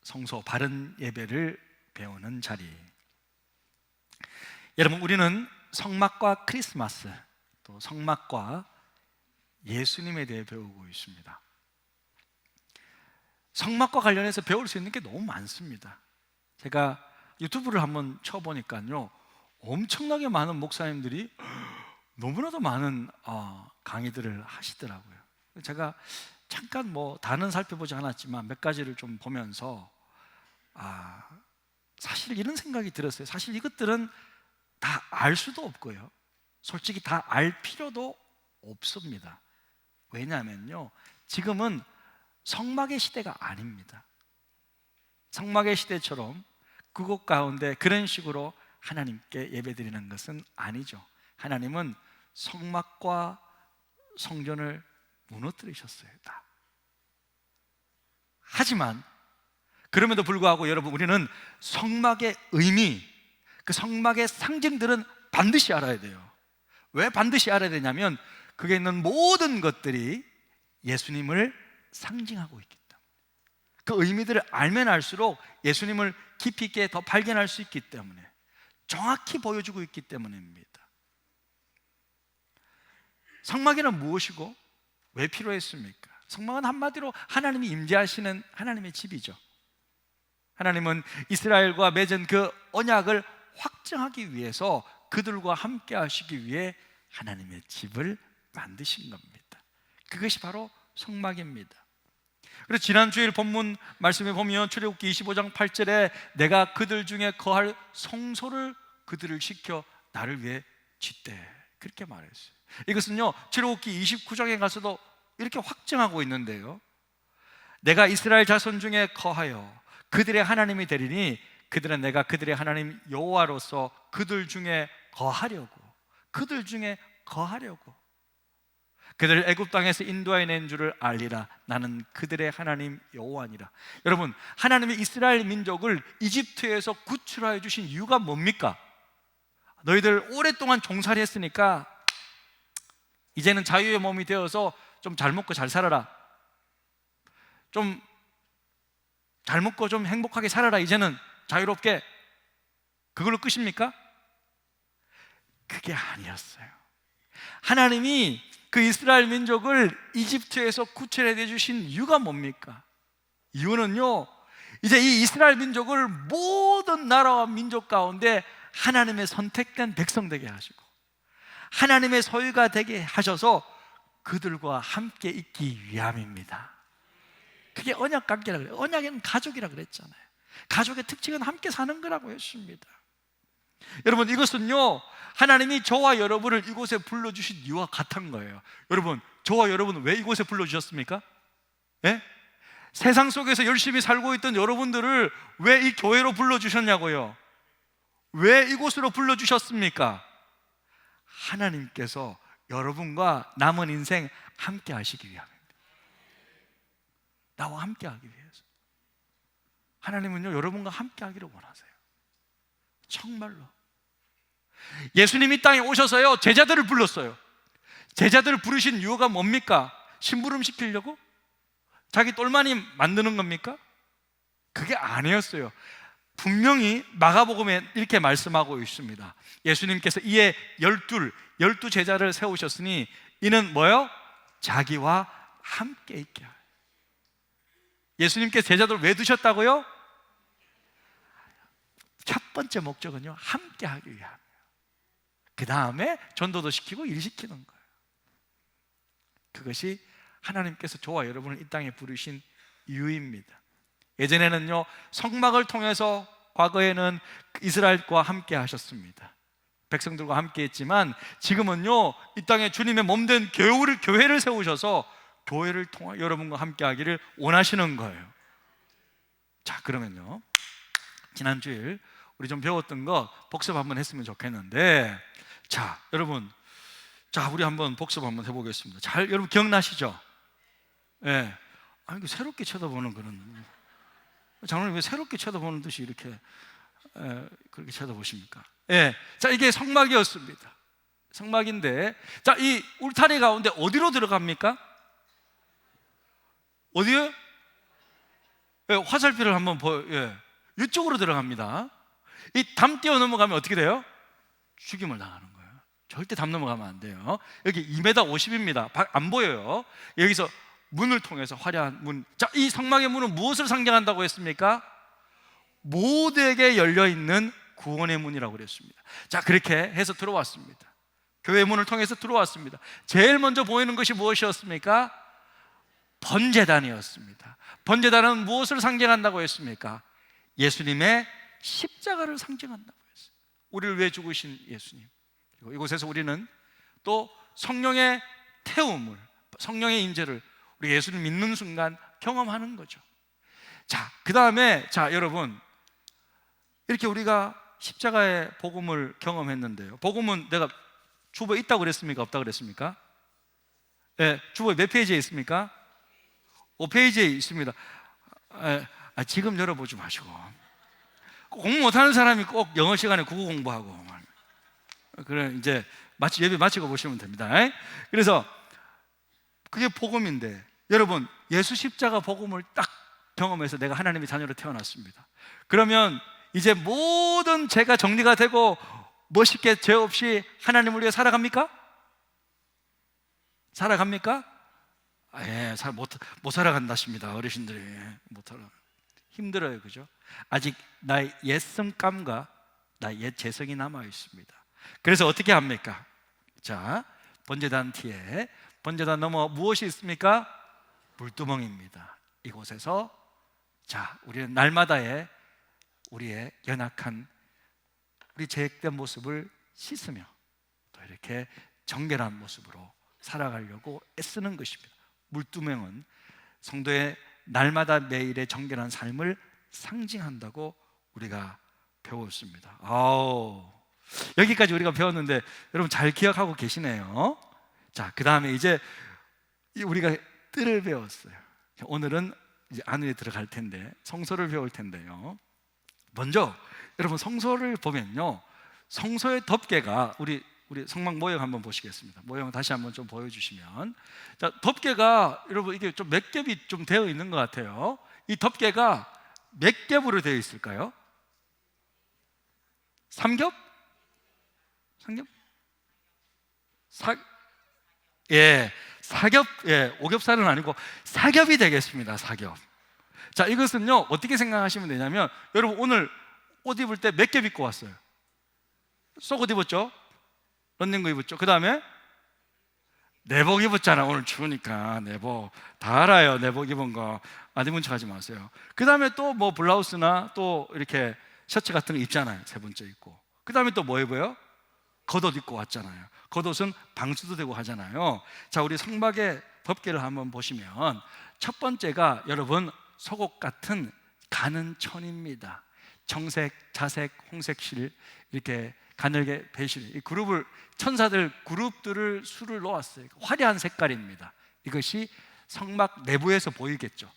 성소 바른 예배를 배우는 자리. 여러분, 우리는 성막과 크리스마스, 또 성막과 예수님에 대해 배우고 있습니다. 성막과 관련해서 배울 수 있는 게 너무 많습니다. 제가 유튜브를 한번 쳐보니까요, 엄청나게 많은 목사님들이 너무나도 많은 강의들을 하시더라고요. 제가 잠깐 다는 살펴보지 않았지만 몇 가지를 좀 보면서 사실 이런 생각이 들었어요. 사실 이것들은 다 알 수도 없고요, 솔직히 다 알 필요도 없습니다. 왜냐하면요, 지금은 성막의 시대가 아닙니다. 성막의 시대처럼 그곳 가운데 그런 식으로 하나님께 예배드리는 것은 아니죠. 하나님은 성막과 성전을 무너뜨리셨어요, 다. 하지만 그럼에도 불구하고 여러분, 우리는 성막의 의미, 그 성막의 상징들은 반드시 알아야 돼요. 왜 반드시 알아야 되냐면 그게 있는 모든 것들이 예수님을 상징하고 있기 때문에, 그 의미들을 알면 알수록 예수님을 깊이 있게 더 발견할 수 있기 때문에, 정확히 보여주고 있기 때문입니다. 성막에는 무엇이고 왜 필요했습니까? 성막은 한마디로 하나님이 임재하시는 하나님의 집이죠. 하나님은 이스라엘과 맺은 그 언약을 확증하기 위해서 그들과 함께 하시기 위해 하나님의 집을 만드신 겁니다. 그것이 바로 성막입니다. 그래서 지난 주일 본문 말씀에 보면 출애굽기 25장 8절에 내가 그들 중에 거할 성소를 그들을 시켜 나를 위해 짓되, 그렇게 말했어요. 이것은요, 출애굽기 29장에 가서도 이렇게 확증하고 있는데요, 내가 이스라엘 자손 중에 거하여 그들의 하나님이 되리니 그들은 내가 그들의 하나님 여호와로서 그들 중에 거하려고, 그들 중에 거하려고 그들을 애굽 땅에서 인도하여 낸 줄을 알리라. 나는 그들의 하나님 여호와니라. 여러분, 하나님이 이스라엘 민족을 이집트에서 구출하여 주신 이유가 뭡니까? 너희들 오랫동안 종살이 했으니까 이제는 자유의 몸이 되어서 좀 잘 먹고 잘 살아라, 좀 잘 먹고 좀 행복하게 살아라, 이제는 자유롭게, 그걸로 끝입니까? 그게 아니었어요. 하나님이 그 이스라엘 민족을 이집트에서 구출해 주신 이유가 뭡니까? 이유는요, 이제 이 이스라엘 민족을 모든 나라와 민족 가운데 하나님의 선택된 백성 되게 하시고 하나님의 소유가 되게 하셔서 그들과 함께 있기 위함입니다. 그게 언약 관계라 그래요. 언약에는 가족이라 그랬잖아요. 가족의 특징은 함께 사는 거라고 했습니다. 여러분, 이것은요, 하나님이 저와 여러분을 이곳에 불러주신 이유와 같은 거예요. 여러분, 저와 여러분은 왜 이곳에 불러주셨습니까? 예? 세상 속에서 열심히 살고 있던 여러분들을 왜 이 교회로 불러주셨냐고요? 왜 이곳으로 불러주셨습니까? 하나님께서 여러분과 남은 인생 함께 하시기 위함입니다. 나와 함께 하기 위해서. 하나님은요, 여러분과 함께 하기를 원하세요. 정말로. 예수님이 땅에 오셔서요, 제자들을 불렀어요. 제자들을 부르신 이유가 뭡니까? 심부름 시키려고? 자기 똘마니 만드는 겁니까? 그게 아니었어요. 분명히 마가복음에 이렇게 말씀하고 있습니다. 예수님께서 이에 12 제자를 세우셨으니 이는 뭐요? 자기와 함께 있게 하여. 예수님께서 제자들을 왜 두셨다고요? 첫 번째 목적은요, 함께 하기 위함이에요. 그 다음에 전도도 시키고 일 시키는 거예요. 그것이 하나님께서 저와 여러분을 이 땅에 부르신 이유입니다. 예전에는요, 성막을 통해서 과거에는 이스라엘과 함께 하셨습니다. 백성들과 함께 했지만 지금은요, 이 땅에 주님의 몸된 교회를 세우셔서 교회를 통해 여러분과 함께 하기를 원하시는 거예요. 자, 그러면요, 지난 주일 우리 좀 배웠던 거 복습 한번 했으면 좋겠는데, 자, 여러분, 자, 우리 한번 복습 한번 해보겠습니다. 잘 여러분 기억나시죠? 예. 아니, 새롭게 쳐다보는 그런, 장로님 왜 새롭게 쳐다보는 듯이 이렇게 그렇게 쳐다보십니까? 예. 자, 이게 성막이었습니다. 성막인데, 자, 이 울타리 가운데 어디로 들어갑니까? 어디요? 화살표를 한번 이쪽으로 들어갑니다. 이 담 뛰어 넘어가면 어떻게 돼요? 죽임을 당하는 거예요. 절대 담 넘어가면 안 돼요. 여기 2m 50입니다. 안 보여요. 여기서 문을 통해서 화려한 문. 자, 이 성막의 문은 무엇을 상징한다고 했습니까? 모두에게 열려있는 구원의 문이라고 그랬습니다. 자, 그렇게 해서 들어왔습니다. 교회 문을 통해서 들어왔습니다. 제일 먼저 보이는 것이 무엇이었습니까? 번제단이었습니다. 번제단은 무엇을 상징한다고 했습니까? 예수님의 십자가를 상징한다고 했어요. 우리를 위해 죽으신 예수님. 그리고 이곳에서 우리는 또 성령의 태움을, 성령의 임재를 우리 예수를 믿는 순간 경험하는 거죠. 자, 그 다음에 여러분, 이렇게 우리가 십자가의 복음을 경험했는데요. 복음은 내가 주보에 있다고 그랬습니까? 없다고 그랬습니까? 네, 주보에 몇 페이지에 있습니까? 5페이지에 있습니다. 지금 열어보지 마시고, 공부 못하는 사람이 꼭 영어 시간에 국어 공부하고, 그래 이제 예배 마치고 보시면 됩니다. 그래서 그게 복음인데, 여러분, 예수 십자가 복음을 딱 경험해서 내가 하나님의 자녀로 태어났습니다. 그러면 이제 모든 죄가 정리가 되고 멋있게 죄 없이 하나님을 위해 살아갑니까? 살아갑니까? 예, 못 살아간다십니다. 어르신들이 못 살아. 힘들어요, 그죠? 아직 나의 옛 성감과 나의 옛 재성이 남아 있습니다. 그래서 어떻게 합니까? 자, 번제단 뒤에 번제단 넘어 무엇이 있습니까? 물두멍입니다. 이곳에서 우리는 날마다의 우리의 연약한 우리 죄악된 모습을 씻으며 또 이렇게 정결한 모습으로 살아가려고 애쓰는 것입니다. 물두멍은 성도의 날마다 매일의 정결한 삶을 상징한다고 우리가 배웠습니다. 여기까지 우리가 배웠는데 여러분 잘 기억하고 계시네요. 자, 그 다음에 이제 우리가 뜰을 배웠어요. 오늘은 이제 안에 들어갈 텐데 성소를 배울 텐데요. 먼저 여러분, 성소를 보면요, 성소의 덮개가 우리 성막 모형 한번 보시겠습니다. 모형 다시 한번 좀 보여주시면, 자, 덮개가 여러분 이게 좀 몇 겹이 좀 되어 있는 것 같아요. 이 덮개가 몇 겹으로 되어 있을까요? 3겹? 3겹? 4겹, 5겹살은 아니고 4겹이 되겠습니다. 4겹. 자, 이것은요 어떻게 생각하시면 되냐면, 여러분 오늘 옷 입을 때 몇 겹 입고 왔어요? 속옷 입었죠? 런닝구 입었죠? 그 다음에 내복 입었잖아. 오늘 추우니까 내복 다 알아요. 내복 입은 거 안 입은 척 하지 마세요. 그 다음에 또 뭐 블라우스나 또 이렇게 셔츠 같은 거 입잖아요. 세 번째 입고. 그 다음에 또 뭐 입어요? 겉옷 입고 왔잖아요. 겉옷은 방수도 되고 하잖아요. 자, 우리 성막의 덮개를 한번 보시면 첫 번째가 여러분 속옷 같은 가는 천입니다. 정색, 자색, 홍색실 이렇게 가늘게 배실, 이 그룹을, 천사들 그룹들을 수를 놓았어요. 화려한 색깔입니다. 이것이 성막 내부에서 보이겠죠.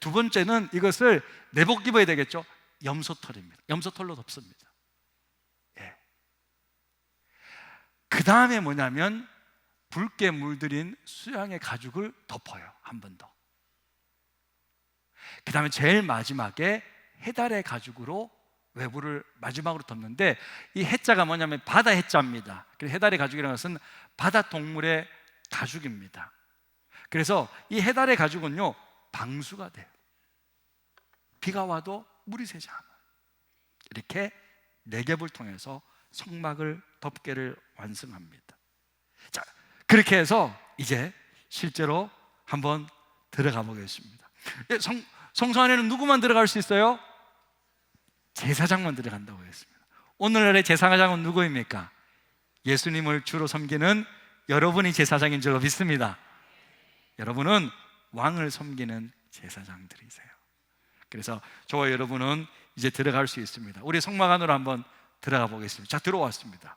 두 번째는 이것을 내복 입어야 되겠죠. 염소털입니다. 염소털로 덮습니다. 그 다음에 뭐냐면 붉게 물들인 수양의 가죽을 덮어요. 한 번 더. 그 다음에 제일 마지막에 해달의 가죽으로 외부를 마지막으로 덮는데, 이 해자가 뭐냐면 바다 해자입니다. 그래서 해달의 가죽이라는 것은 바다 동물의 가죽입니다. 그래서 이 해달의 가죽은요 방수가 돼요. 비가 와도 물이 새지 않아요. 이렇게 4겹을 통해서 성막을 덮개를 완성합니다. 자, 그렇게 해서 이제 실제로 한번 들어가 보겠습니다. 성소 안에는 누구만 들어갈 수 있어요? 제사장만 들어간다고 했습니다. 오늘날의 제사장은 누구입니까? 예수님을 주로 섬기는 여러분이 제사장인 줄로 믿습니다. 여러분은 왕을 섬기는 제사장들이세요. 그래서 저와 여러분은 이제 들어갈 수 있습니다. 우리 성막 안으로 한번 들어가 보겠습니다. 자, 들어왔습니다.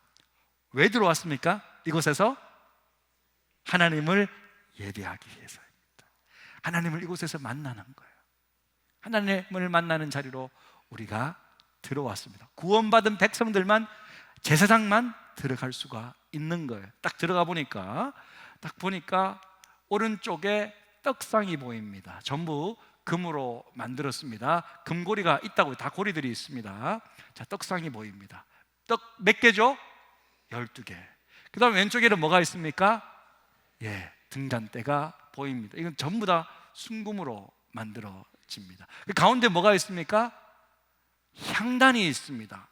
왜 들어왔습니까? 이곳에서 하나님을 예배하기 위해서입니다. 하나님을 이곳에서 만나는 거예요. 하나님을 만나는 자리로 우리가 들어왔습니다. 구원받은 백성들만, 제사장만 들어갈 수가 있는 거예요. 딱 들어가 보니까 오른쪽에 떡상이 보입니다. 전부 금으로 만들었습니다. 금고리가 있다고, 다 고리들이 있습니다. 자, 떡상이 보입니다. 떡 몇 개죠? 12개. 그 다음 왼쪽에는 뭐가 있습니까? 예, 등잔대가 보입니다. 이건 전부 다 순금으로 만들어집니다. 그 가운데 뭐가 있습니까? 향단이 있습니다.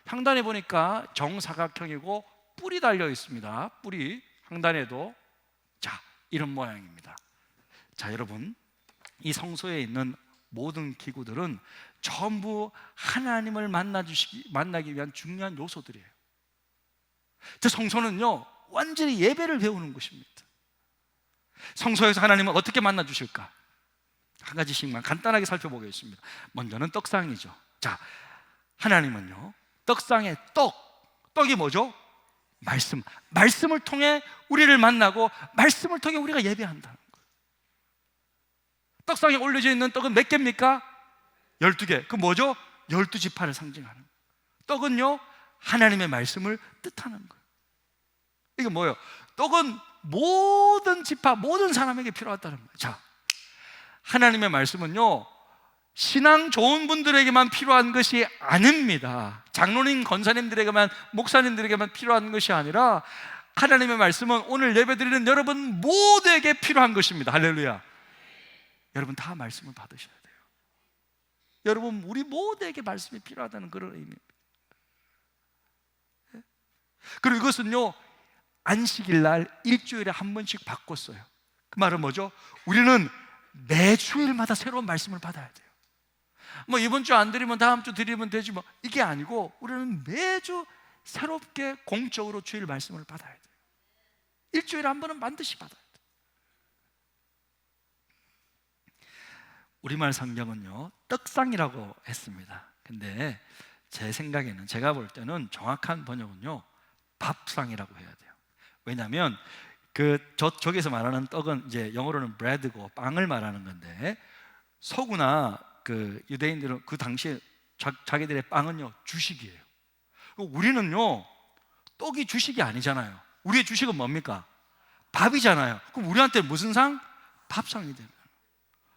향단에 보니까 정사각형이고 뿔이 달려 있습니다. 뿔이 향단에도. 자, 이런 모양입니다. 자, 여러분, 이 성소에 있는 모든 기구들은 전부 하나님을 만나기 위한 중요한 요소들이에요. 저 성소는요, 완전히 예배를 배우는 곳입니다. 성소에서 하나님은 어떻게 만나 주실까? 한 가지씩만 간단하게 살펴보겠습니다. 먼저는 떡상이죠. 자, 하나님은요, 떡상의 떡이 뭐죠? 말씀을 통해 우리를 만나고 말씀을 통해 우리가 예배한다는 거예요. 떡상에 올려져 있는 떡은 몇 개입니까? 12개. 그 뭐죠? 12지파를 상징하는 거예요. 떡은요, 하나님의 말씀을 뜻하는 거예요. 이게 뭐예요? 떡은 모든 지파, 모든 사람에게 필요하다는 거예요. 자, 하나님의 말씀은요, 신앙 좋은 분들에게만 필요한 것이 아닙니다. 장로님, 권사님들에게만, 목사님들에게만 필요한 것이 아니라 하나님의 말씀은 오늘 예배드리는 여러분 모두에게 필요한 것입니다. 할렐루야. 여러분 다 말씀을 받으셔야 돼요. 여러분, 우리 모두에게 말씀이 필요하다는 그런 의미입니다. 그리고 이것은요, 안식일 날 일주일에 한 번씩 바꿨어요. 그 말은 뭐죠? 우리는 매주일마다 새로운 말씀을 받아야 돼요. 뭐 이번 주 안 드리면 다음 주 드리면 되지, 뭐 이게 아니고 우리는 매주 새롭게 공적으로 주일 말씀을 받아야 돼요. 일주일에 한 번은 반드시 받아야 돼요. 우리말 성경은요, 떡상이라고 했습니다. 근데 제 생각에는, 제가 볼 때는 정확한 번역은요, 밥상이라고 해야 돼요. 왜냐하면 저기서 말하는 떡은 이제 영어로는 bread고 빵을 말하는 건데, 서구나 그 유대인들은 그 당시에 자기들의 빵은요, 주식이에요. 우리는요, 떡이 주식이 아니잖아요. 우리의 주식은 뭡니까? 밥이잖아요. 그럼 우리한테 무슨 상? 밥상이 돼요.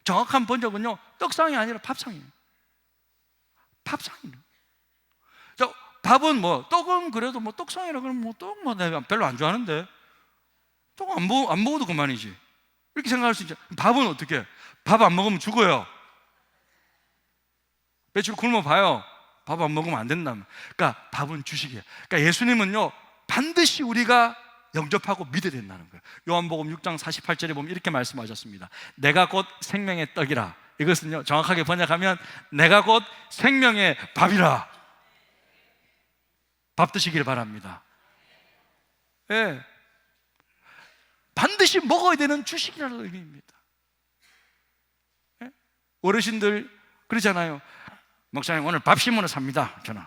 정확한 번역은요, 떡상이 아니라 밥상이에요. 밥상이에요. 자, 밥은 뭐, 떡은 그래도 뭐 떡상이라 그러면 뭐 떡 뭐 내가 별로 안 좋아하는데 떡 안 먹어도 그만이지, 이렇게 생각할 수 있죠. 밥은 어떻게 해? 밥 안 먹으면 죽어요. 며칠 굶어 봐요. 밥 안 먹으면 안 된다면. 그러니까 밥은 주식이에요. 그러니까 예수님은요, 반드시 우리가 영접하고 믿어야 된다는 거예요. 요한복음 6장 48절에 보면 이렇게 말씀하셨습니다. 내가 곧 생명의 떡이라. 이것은요, 정확하게 번역하면 내가 곧 생명의 밥이라. 밥 드시길 바랍니다. 예, 반드시 먹어야 되는 주식이라는 의미입니다. 예? 어르신들 그러잖아요. 목사님 오늘 밥심으로 삽니다. 저는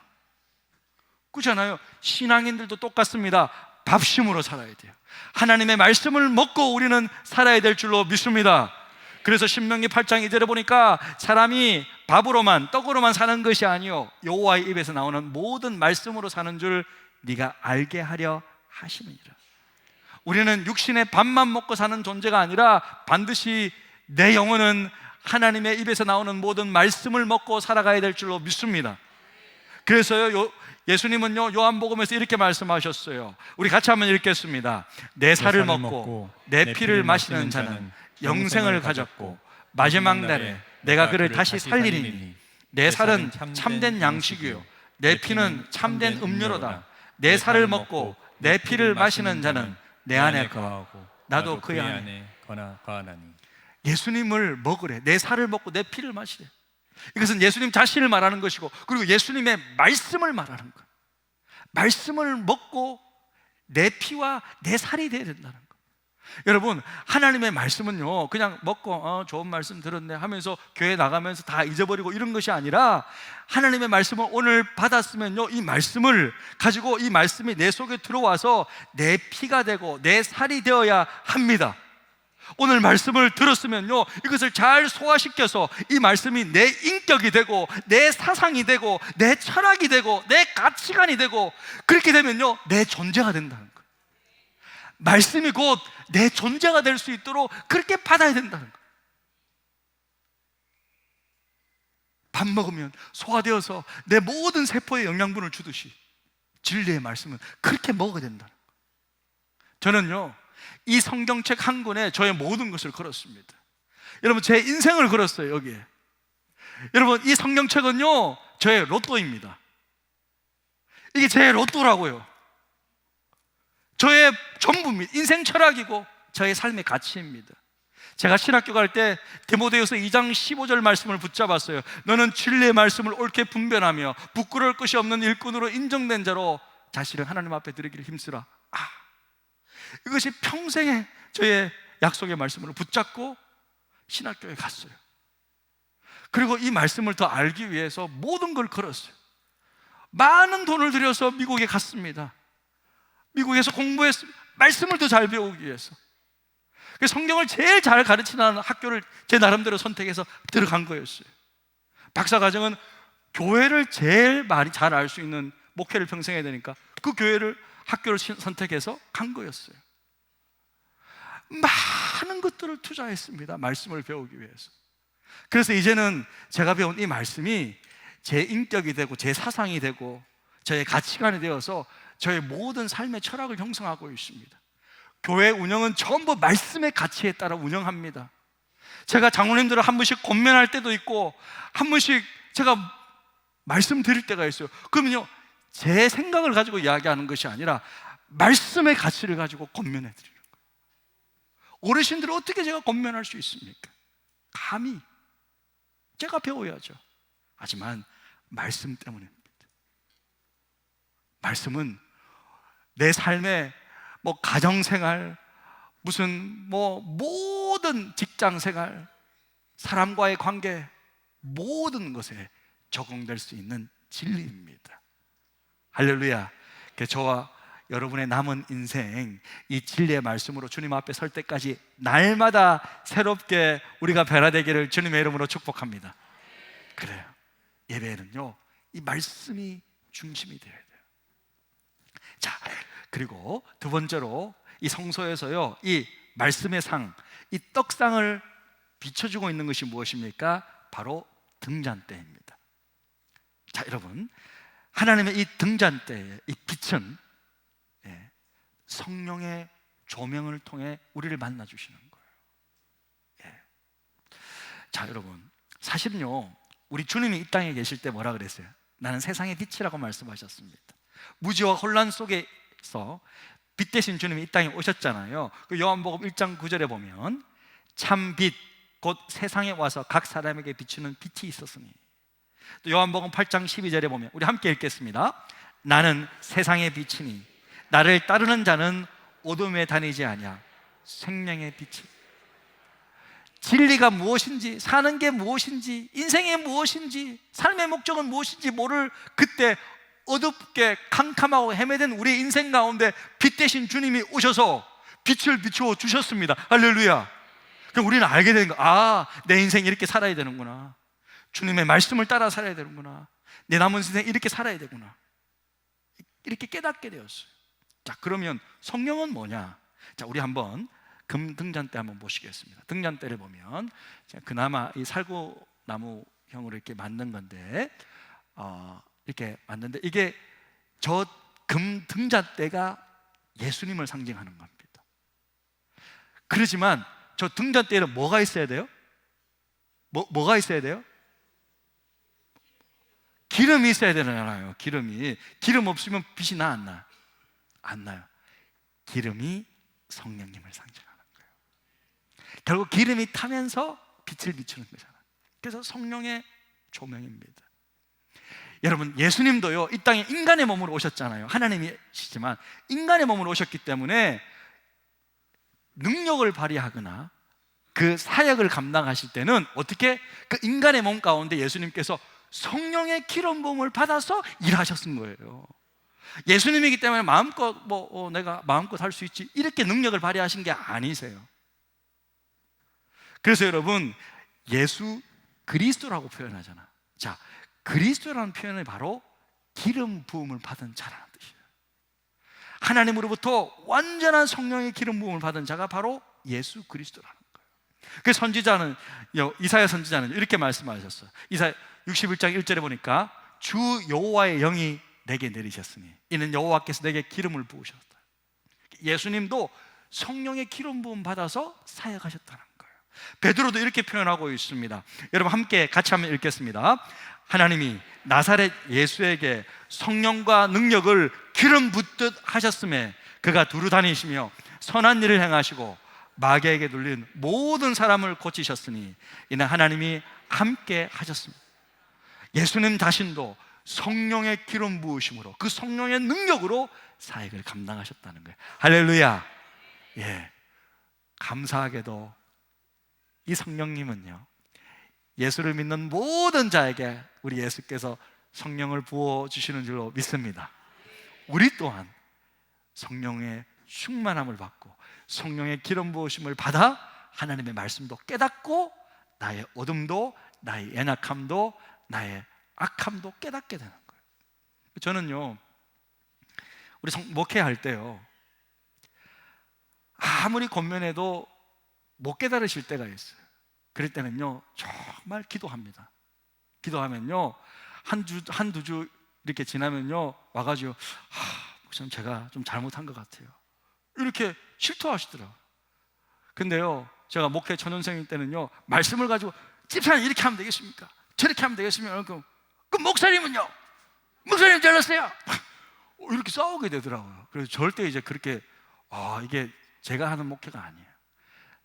그렇잖아요. 신앙인들도 똑같습니다. 밥심으로 살아야 돼요. 하나님의 말씀을 먹고 우리는 살아야 될 줄로 믿습니다. 그래서 신명기 8장 2절에 보니까 사람이 밥으로만, 떡으로만 사는 것이 아니요 여호와의 입에서 나오는 모든 말씀으로 사는 줄 네가 알게 하려 하심이니라. 우리는 육신의 밥만 먹고 사는 존재가 아니라 반드시 내 영혼은 하나님의 입에서 나오는 모든 말씀을 먹고 살아가야 될 줄로 믿습니다. 그래서요, 예수님은요, 요한복음에서 이렇게 말씀하셨어요. 우리 같이 한번 읽겠습니다. 내 살을 먹고 내 피를 마시는 자는 영생을 가졌고 마지막 날에 내가 그를 다시 살리리니 내 살은 참된 양식이요 내 피는 참된 음료로다. 내 살을 먹고 내 피를 마시는 자는 내 안에 거하고 나도 그의 안에 거하나니. 예수님을 먹으래. 내 살을 먹고 내 피를 마시래. 이것은 예수님 자신을 말하는 것이고, 그리고 예수님의 말씀을 말하는 거예요. 말씀을 먹고 내 피와 내 살이 되어야 된다는 거예요. 여러분, 하나님의 말씀은요, 그냥 먹고 좋은 말씀 들었네 하면서 교회 나가면서 다 잊어버리고 이런 것이 아니라, 하나님의 말씀을 오늘 받았으면요, 이 말씀을 가지고 이 말씀이 내 속에 들어와서 내 피가 되고 내 살이 되어야 합니다. 오늘 말씀을 들었으면요, 이것을 잘 소화시켜서 이 말씀이 내 인격이 되고 내 사상이 되고 내 철학이 되고 내 가치관이 되고, 그렇게 되면요, 내 존재가 된다는 거예요. 말씀이 곧 내 존재가 될 수 있도록 그렇게 받아야 된다는 거예요. 밥 먹으면 소화되어서 내 모든 세포에 영양분을 주듯이 진리의 말씀은 그렇게 먹어야 된다. 저는요, 이 성경책 한 권에 저의 모든 것을 걸었습니다. 여러분, 제 인생을 걸었어요, 여기에. 여러분, 이 성경책은요, 저의 로또입니다. 이게 제 로또라고요. 저의 전부입니다. 인생 철학이고 저의 삶의 가치입니다. 제가 신학교 갈 때 디모데후서 2장 15절 말씀을 붙잡았어요. 너는 진리의 말씀을 옳게 분별하며 부끄러울 것이 없는 일꾼으로 인정된 자로 자신을 하나님 앞에 드리기를 힘쓰라. 이것이 평생의 저의 약속의 말씀으로 붙잡고 신학교에 갔어요. 그리고 이 말씀을 더 알기 위해서 모든 걸 걸었어요. 많은 돈을 들여서 미국에 갔습니다. 미국에서 공부했습니다. 말씀을 더 잘 배우기 위해서. 성경을 제일 잘 가르치는 학교를 제 나름대로 선택해서 들어간 거였어요. 박사과정은 교회를 제일 많이 잘 알 수 있는 목회를 평생 해야 되니까 그 학교를 선택해서 간 거였어요. 많은 것들을 투자했습니다. 말씀을 배우기 위해서. 그래서 이제는 제가 배운 이 말씀이 제 인격이 되고 제 사상이 되고 저의 가치관이 되어서 저의 모든 삶의 철학을 형성하고 있습니다. 교회 운영은 전부 말씀의 가치에 따라 운영합니다. 제가 장로님들을 한 번씩 권면할 때도 있고 한 번씩 제가 말씀드릴 때가 있어요. 그러면요, 제 생각을 가지고 이야기하는 것이 아니라 말씀의 가치를 가지고 권면해 드리는 거예요. 어르신들을 어떻게 제가 권면할 수 있습니까? 감히 제가 배워야죠. 하지만 말씀 때문입니다. 말씀은 내 삶의 가정생활, 무슨 모든 직장생활, 사람과의 관계, 모든 것에 적용될 수 있는 진리입니다. 할렐루야. 저와 여러분의 남은 인생 이 진리의 말씀으로 주님 앞에 설 때까지 날마다 새롭게 우리가 변화되기를 주님의 이름으로 축복합니다. 그래요. 예배는요, 이 말씀이 중심이 되어야 돼요. 자, 그리고 두 번째로 이 성소에서요, 이 말씀의 상, 이 떡상을 비춰주고 있는 것이 무엇입니까? 바로 등잔대입니다. 자, 여러분, 하나님의 이 등잔대의 이 빛은 성령의 조명을 통해 우리를 만나주시는 거예요. 자, 여러분, 사실은요, 우리 주님이 이 땅에 계실 때 뭐라 그랬어요? 나는 세상의 빛이라고 말씀하셨습니다. 무지와 혼란 속에서 빛 대신 주님이 이 땅에 오셨잖아요. 그 요한복음 1장 9절에 보면 참 빛 곧 세상에 와서 각 사람에게 비추는 빛이 있었으니, 또 요한복음 8장 12절에 보면 우리 함께 읽겠습니다. 나는 세상의 빛이니 나를 따르는 자는 어둠에 다니지 아니하 생명의 빛이. 진리가 무엇인지, 사는 게 무엇인지, 인생이 무엇인지, 삶의 목적은 무엇인지 모를 그때 어둡게 캄캄하고 헤매된 우리 인생 가운데 빛 대신 주님이 오셔서 빛을 비추어 주셨습니다. 할렐루야. 그럼 우리는 알게 되는 거야. 내 인생 이렇게 살아야 되는구나. 주님의 말씀을 따라 살아야 되는구나. 내 남은 인생 이렇게 살아야 되구나. 이렇게 깨닫게 되었어요. 자, 그러면 성령은 뭐냐? 자, 우리 한번 금 등잔대 한번 보시겠습니다. 등잔대를 보면 그나마 이 살구나무형으로 이렇게 만든 건데, 이렇게 만든데, 이게 저 금 등잔대가 예수님을 상징하는 겁니다. 그렇지만 저 등잔대에는 뭐가 있어야 돼요? 뭐가 있어야 돼요? 기름이 있어야 되잖아요. 기름 없으면 빛이 나, 안 나? 안 나요. 기름이 성령님을 상징하는 거예요. 결국 기름이 타면서 빛을 비추는 거잖아요. 그래서 성령의 조명입니다. 여러분, 예수님도요, 이 땅에 인간의 몸으로 오셨잖아요. 하나님이시지만 인간의 몸으로 오셨기 때문에 능력을 발휘하거나 그 사역을 감당하실 때는 어떻게 그 인간의 몸 가운데 예수님께서 성령의 기름 부음을 받아서 일하셨은 거예요. 예수님이기 때문에 마음껏 내가 마음껏 할 수 있지, 이렇게 능력을 발휘하신 게 아니세요. 그래서 여러분, 예수 그리스도라고 표현하잖아. 자, 그리스도라는 표현이 바로 기름 부음을 받은 자라는 뜻이에요. 하나님으로부터 완전한 성령의 기름 부음을 받은 자가 바로 예수 그리스도라는 거예요. 그 선지자는, 이사야 선지자는 이렇게 말씀하셨어요. 이사야 61장 1절에 보니까 주 여호와의 영이 내게 내리셨으니 이는 여호와께서 내게 기름을 부으셨다. 예수님도 성령의 기름 부음 받아서 사역하셨다는 거예요. 베드로도 이렇게 표현하고 있습니다. 여러분 함께 같이 한번 읽겠습니다. 하나님이 나사렛 예수에게 성령과 능력을 기름 붓듯 하셨음에 그가 두루 다니시며 선한 일을 행하시고 마귀에게 눌린 모든 사람을 고치셨으니 이는 하나님이 함께 하셨습니다. 예수님 자신도 성령의 기름 부으심으로 그 성령의 능력으로 사역을 감당하셨다는 거예요. 할렐루야. 예, 감사하게도 이 성령님은요, 예수를 믿는 모든 자에게 우리 예수께서 성령을 부어주시는 줄로 믿습니다. 우리 또한 성령의 충만함을 받고 성령의 기름 부으심을 받아 하나님의 말씀도 깨닫고 나의 어둠도 나의 연약함도 나의 악함도 깨닫게 되는 거예요. 저는요, 우리 목회할 때요, 아무리 권면해도 못 깨달으실 때가 있어요. 그럴 때는요, 정말 기도합니다. 기도하면요, 한두 주 이렇게 지나면요, 와가지고 목사님 제가 좀 잘못한 것 같아요, 이렇게 실토하시더라고요. 근데요, 제가 목회 전원생일 때는요, 말씀을 가지고 집사님 이렇게 하면 되겠습니까? 저렇게 하면 되겠습니까? 그럼 목사님은요? 목사님 잘났어요. 이렇게 싸우게 되더라고요. 그래서 절대 이제 그렇게 이게 제가 하는 목회가 아니에요.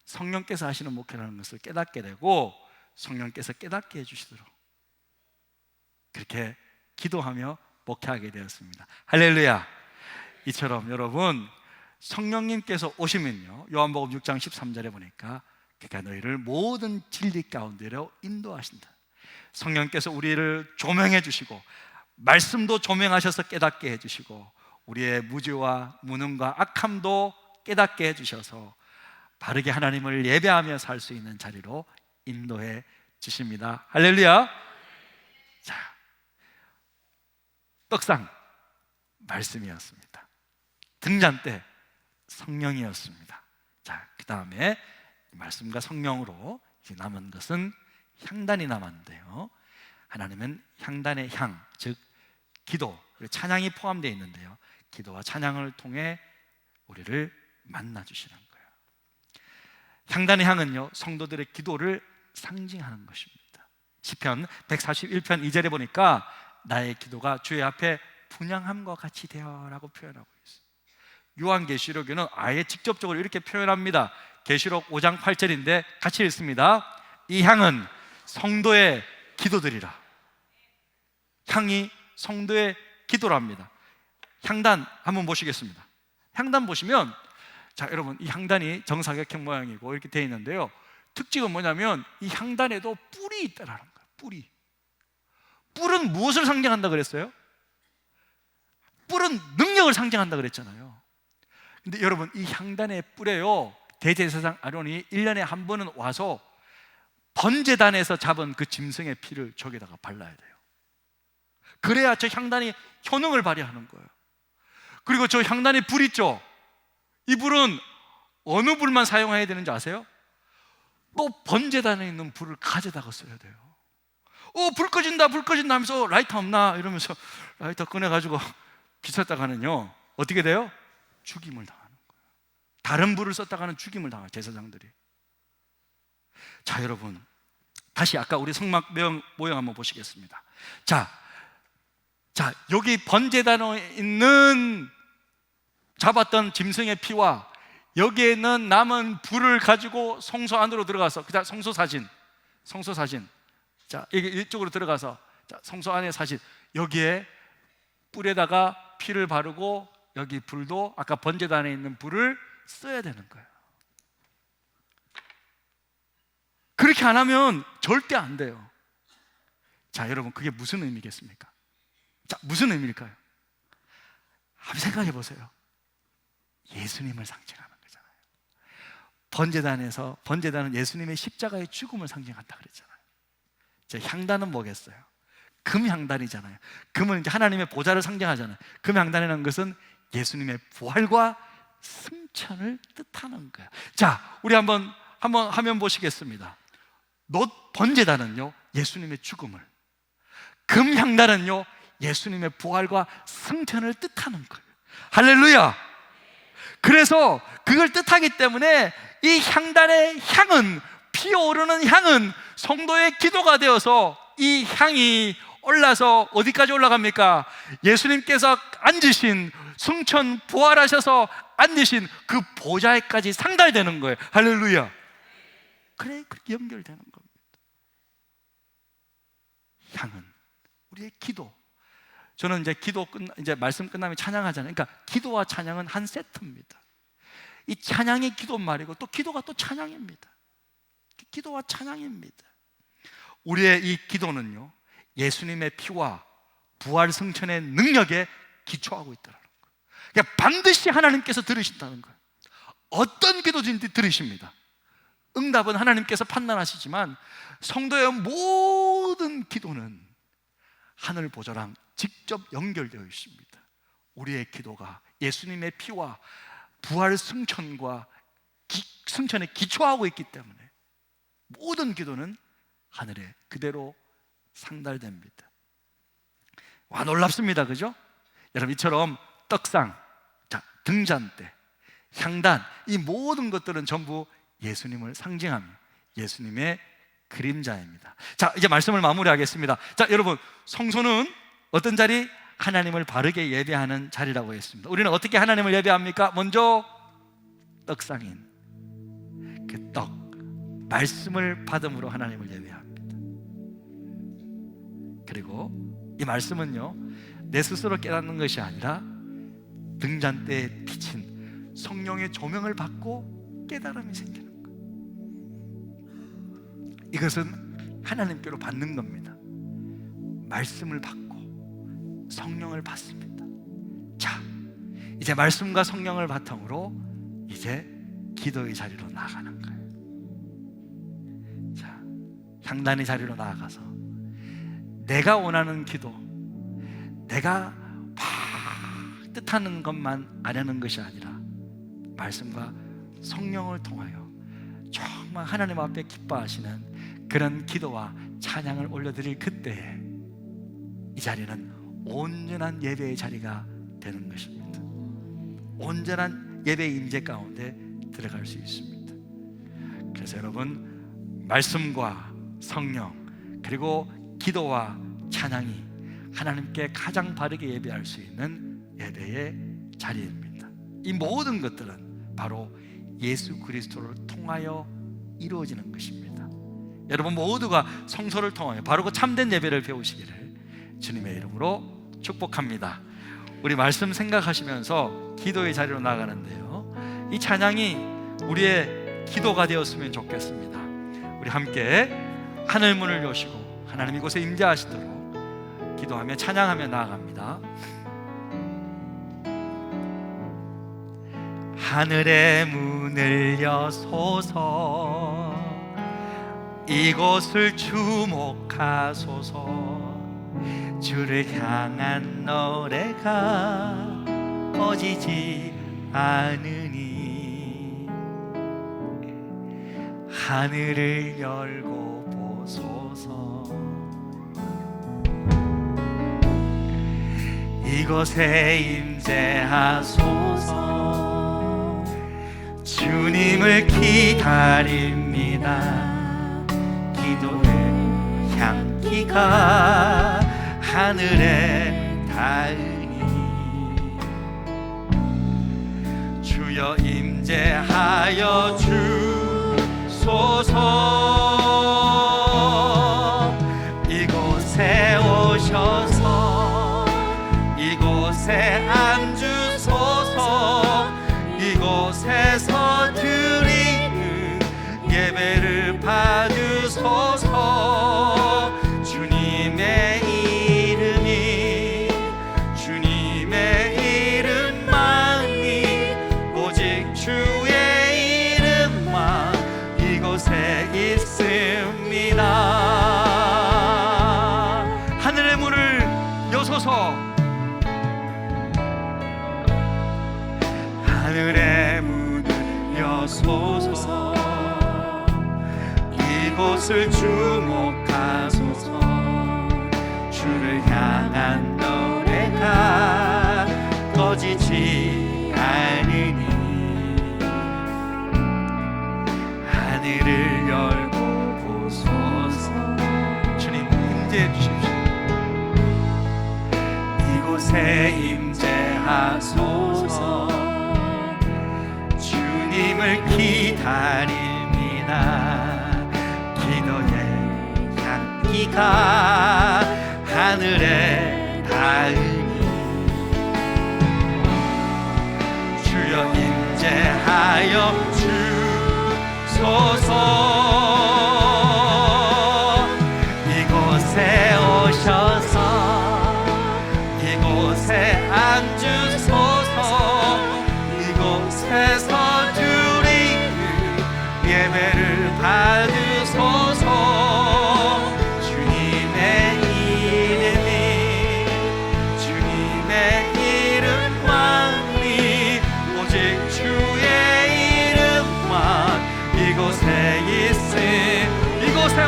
성령께서 하시는 목회라는 것을 깨닫게 되고 성령께서 깨닫게 해주시도록 그렇게 기도하며 목회하게 되었습니다. 할렐루야. 이처럼 여러분, 성령님께서 오시면요, 요한복음 6장 13절에 보니까 그가 너희를 모든 진리 가운데로 인도하신다. 성령께서 우리를 조명해 주시고 말씀도 조명하셔서 깨닫게 해주시고 우리의 무지와 무능과 악함도 깨닫게 해주셔서 바르게 하나님을 예배하며 살 수 있는 자리로 인도해 주십니다. 할렐루야. 자, 떡상 말씀이었습니다. 등잔 때 성령이었습니다. 자, 그 다음에 말씀과 성령으로 이제 남은 것은 향단이 남았는데요, 하나님은 향단의 향, 즉 기도, 찬양이 포함되어 있는데요, 기도와 찬양을 통해 우리를 만나주시는 거예요. 향단의 향은요, 성도들의 기도를 상징하는 것입니다. 시편 141편 2절에 보니까 나의 기도가 주의 앞에 분향함과 같이 되어라고 표현하고 있어요. 요한계시록에는 아예 직접적으로 이렇게 표현합니다. 계시록 5장 8절인데 같이 읽습니다. 이 향은 성도의 기도들이라. 향이 성도의 기도랍니다. 향단 한번 보시겠습니다. 향단 보시면, 자 여러분, 이 향단이 정사각형 모양이고 이렇게 되어 있는데요, 특징은 뭐냐면 이 향단에도 뿔이 있다라는 거예요. 뿔이. 뿔은 무엇을 상징한다 그랬어요? 뿔은 능력을 상징한다 그랬잖아요. 근데 여러분, 이 향단의 뿔에요, 대제사장 아론이 1년에 한 번은 와서 번제단에서 잡은 그 짐승의 피를 저기다가 발라야 돼요. 그래야 저 향단이 효능을 발휘하는 거예요. 그리고 저 향단의 불 있죠? 이 불은 어느 불만 사용해야 되는지 아세요? 또 번제단에 있는 불을 가져다가 써야 돼요. 불 꺼진다, 불 꺼진다 하면서 라이터 없나? 이러면서 라이터 꺼내가지고 비쳤다가는요, 어떻게 돼요? 죽임을 당하는 거예요. 다른 불을 썼다가는 죽임을 당해요, 제사장들이. 자 여러분, 다시 아까 우리 성막 모형 한번 보시겠습니다. 자 여기 번제단에 있는 잡았던 짐승의 피와 여기에는 남은 불을 가지고 성소 안으로 들어가서, 그다음 성소 사진. 자 이쪽으로 들어가서, 자 성소 안의 사진, 여기에 뿔에다가 피를 바르고 여기 불도 아까 번제단에 있는 불을 써야 되는 거예요. 그렇게 안 하면 절대 안 돼요. 자 여러분, 그게 무슨 의미겠습니까? 자 무슨 의미일까요? 한번 생각해 보세요. 예수님을 상징하는 거잖아요. 번제단은 예수님의 십자가의 죽음을 상징한다 그랬잖아요. 자, 향단은 뭐겠어요? 금향단이잖아요. 금은 이제 하나님의 보좌를 상징하잖아요. 금향단이라는 것은 예수님의 부활과 승천을 뜻하는 거예요. 자, 우리 한번 한번 화면 보시겠습니다. 놋 번제단은요 예수님의 죽음을, 금향단은요 예수님의 부활과 승천을 뜻하는 거예요. 할렐루야. 그래서 그걸 뜻하기 때문에 이 향단의 향은, 피어오르는 향은 성도의 기도가 되어서 이 향이 올라서 어디까지 올라갑니까? 예수님께서 앉으신, 승천 부활하셔서 앉으신 그 보좌에까지 상달되는 거예요. 할렐루야. 그래, 그렇게 연결되는 겁니다. 향은 우리의 기도. 저는 이제 이제 말씀 끝나면 찬양하잖아요. 그러니까 기도와 찬양은 한 세트입니다. 이 찬양이 기도 말이고 또 기도가 또 찬양입니다. 기도와 찬양입니다. 우리의 이 기도는요 예수님의 피와 부활 승천의 능력에 기초하고 있다는 거예요. 그러니까 반드시 하나님께서 들으신다는 거예요. 어떤 기도든지 들으십니다. 응답은 하나님께서 판단하시지만 성도의 모든 기도는 하늘 보좌랑 직접 연결되어 있습니다. 우리의 기도가 예수님의 피와 부활 승천과 승천에 기초하고 있기 때문에 모든 기도는 하늘에 그대로 상달됩니다. 와, 놀랍습니다. 그죠? 여러분, 이처럼 떡상, 등잔대, 향단, 이 모든 것들은 전부 예수님을 상징하며 예수님의 그림자입니다. 자, 이제 말씀을 마무리하겠습니다. 자, 여러분, 성소는 어떤 자리? 하나님을 바르게 예배하는 자리라고 했습니다. 우리는 어떻게 하나님을 예배합니까? 먼저 떡상인 그 떡, 말씀을 받음으로 하나님을 예배합니다. 그리고 이 말씀은요 내 스스로 깨닫는 것이 아니라 등잔대에 비친 성령의 조명을 받고 깨달음이 생기는 거예요. 이것은 하나님께로 받는 겁니다. 말씀을 받고 성령을 받습니다. 자, 이제 말씀과 성령을 바탕으로 이제 기도의 자리로 나아가는 거예요. 자, 향단의 자리로 나아가서 내가 원하는 기도, 내가 막 뜻하는 것만 아려는 것이 아니라 말씀과 성령을 통하여 정말 하나님 앞에 기뻐하시는 그런 기도와 찬양을 올려드릴 그때에 이 자리는 온전한 예배의 자리가 되는 것입니다. 온전한 예배의 임재 가운데 들어갈 수 있습니다. 그래서 여러분, 말씀과 성령 그리고 기도와 찬양이 하나님께 가장 바르게 예배할 수 있는 예배의 자리입니다. 이 모든 것들은 바로 예수 그리스도를 통하여 이루어지는 것입니다. 여러분 모두가 성소를 통하여 바르고 참된 예배를 배우시기를 주님의 이름으로 축복합니다. 우리 말씀 생각하시면서 기도의 자리로 나가는데요, 이 찬양이 우리의 기도가 되었으면 좋겠습니다. 우리 함께 하늘 문을 여시고 하나님 이곳에 임재하시도록 기도하며 찬양하며 나아갑니다. 하늘의 문을 여소서, 이곳을 주목하소서. 주를 향한 노래가 꺼지지 않으니 하늘을 열고 보소서. 이곳에 임재하소서. 주님을 기다립니다. 기도의 향기가 하늘에 닿으니 주여 임재하여 주소서. 이곳에 오셔서 이곳에 앉으소서. 이곳에서 드리는 예배를 받으소서. 주님의 있습니다. 하늘의 문을 여소서. 하늘의 문을 여소서. 이곳을 주목하소서. 주를 향한 노래가 꺼지지 않으니 하늘을 열고 보소서. 주님 임재해 주십시오. 이곳에 임재하소서. 주님을 기다립니다. 기도의 향기가 하늘에 닿으니 주여 임재하여 주소서. 이곳에 오셔서 이곳에 앉으소서. 이곳에서 드리는 예배를 받으소서. 주님의 이름만이 오직 주의 이름만 이곳에 있음. 이곳에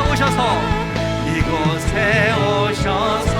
오셔서